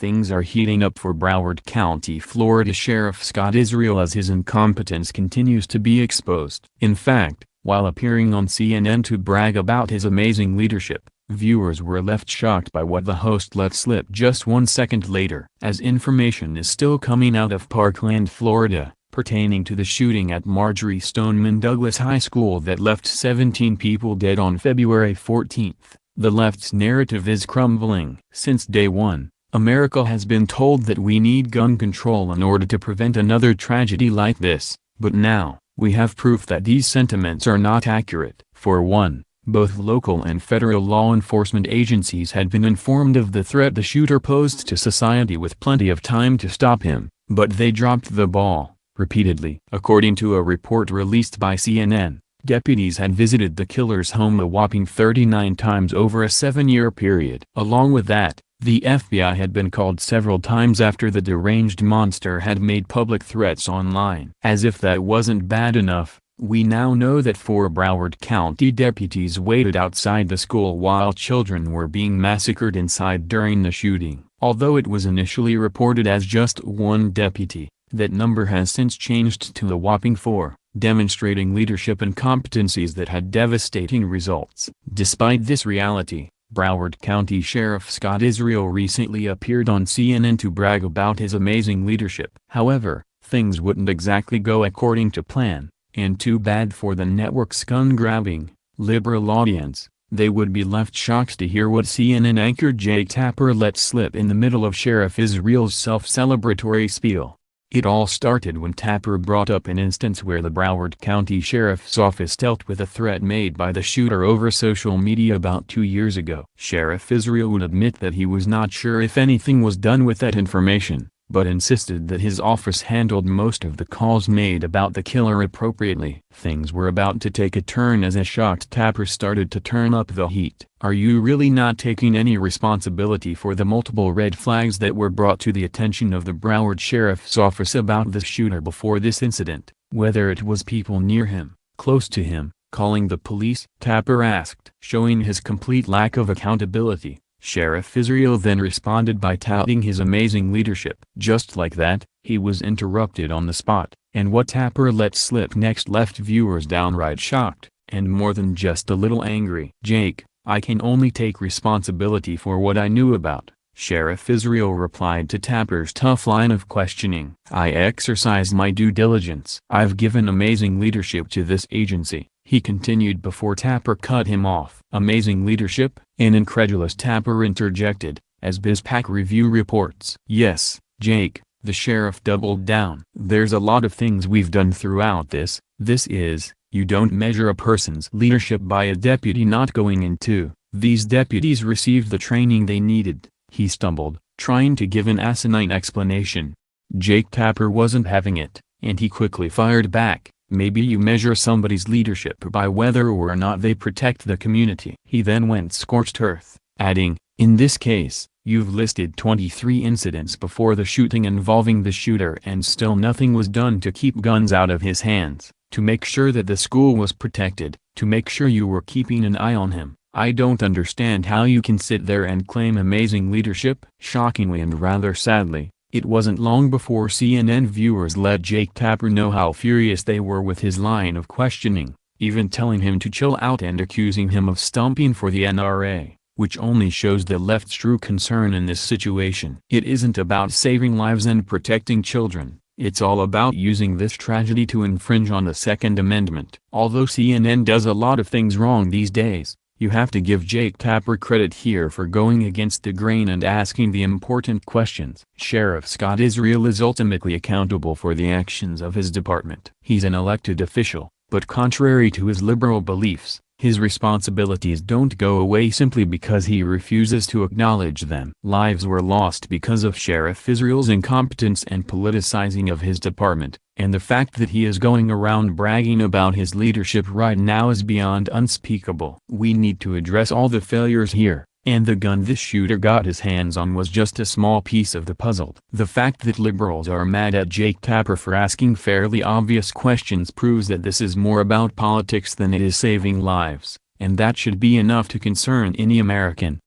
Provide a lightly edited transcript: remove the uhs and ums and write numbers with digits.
Things are heating up for Broward County, Florida Sheriff Scott Israel as his incompetence continues to be exposed. In fact, while appearing on CNN to brag about his amazing leadership, viewers were left shocked by what the host let slip just 1 second later. As information is still coming out of Parkland, Florida, pertaining to the shooting at Marjory Stoneman Douglas High School that left 17 people dead on February 14, the left's narrative is crumbling. Since day one, America has been told that we need gun control in order to prevent another tragedy like this, but now, we have proof that these sentiments are not accurate. For one, both local and federal law enforcement agencies had been informed of the threat the shooter posed to society with plenty of time to stop him, but they dropped the ball, repeatedly. According to a report released by CNN, deputies had visited the killer's home a whopping 39 times over a 7-year period. Along with that, the FBI had been called several times after the deranged monster had made public threats online. As if that wasn't bad enough, we now know that 4 Broward County deputies waited outside the school while children were being massacred inside during the shooting. Although it was initially reported as just 1 deputy, that number has since changed to a whopping 4, demonstrating leadership and competencies that had devastating results. Despite this reality, Broward County Sheriff Scott Israel recently appeared on CNN to brag about his amazing leadership. However, things wouldn't exactly go according to plan, and too bad for the network's gun-grabbing, liberal audience. They would be left shocked to hear what CNN anchor Jake Tapper let slip in the middle of Sheriff Israel's self-celebratory spiel. It all started when Tapper brought up an instance where the Broward County Sheriff's Office dealt with a threat made by the shooter over social media about 2 years ago. Sheriff Israel would admit that he was not sure if anything was done with that information, but insisted that his office handled most of the calls made about the killer appropriately. Things were about to take a turn as a shocked Tapper started to turn up the heat. Are you really not taking any responsibility for the multiple red flags that were brought to the attention of the Broward Sheriff's Office about the shooter before this incident, whether it was people near him, close to him, calling the police? Tapper asked. Showing his complete lack of accountability, Sheriff Israel then responded by touting his amazing leadership. Just like that, he was interrupted on the spot, and what Tapper let slip next left viewers downright shocked, and more than just a little angry. "Jake, I can only take responsibility for what I knew about," Sheriff Israel replied to Tapper's tough line of questioning. "I exercised my due diligence. I've given amazing leadership to this agency," he continued before Tapper cut him off. "Amazing leadership?" an incredulous Tapper interjected, as BizPac Review reports. "Yes, Jake," the sheriff doubled down. "There's a lot of things we've done throughout this. You don't measure a person's leadership by a deputy not going into. These deputies received the training they needed," he stumbled, trying to give an asinine explanation. Jake Tapper wasn't having it, and he quickly fired back. "Maybe you measure somebody's leadership by whether or not they protect the community." He then went scorched earth, adding, "In this case, you've listed 23 incidents before the shooting involving the shooter and still nothing was done to keep guns out of his hands, to make sure that the school was protected, to make sure you were keeping an eye on him. I don't understand how you can sit there and claim amazing leadership." Shockingly and rather sadly, it wasn't long before CNN viewers let Jake Tapper know how furious they were with his line of questioning, even telling him to chill out and accusing him of stumping for the NRA, which only shows the left's true concern in this situation. It isn't about saving lives and protecting children. It's all about using this tragedy to infringe on the Second Amendment. Although CNN does a lot of things wrong these days, you have to give Jake Tapper credit here for going against the grain and asking the important questions. Sheriff Scott Israel is ultimately accountable for the actions of his department. He's an elected official, but contrary to his liberal beliefs, his responsibilities don't go away simply because he refuses to acknowledge them. Lives were lost because of Sheriff Israel's incompetence and politicizing of his department, and the fact that he is going around bragging about his leadership right now is beyond unspeakable. We need to address all the failures here, and the gun this shooter got his hands on was just a small piece of the puzzle. The fact that liberals are mad at Jake Tapper for asking fairly obvious questions proves that this is more about politics than it is saving lives, and that should be enough to concern any American.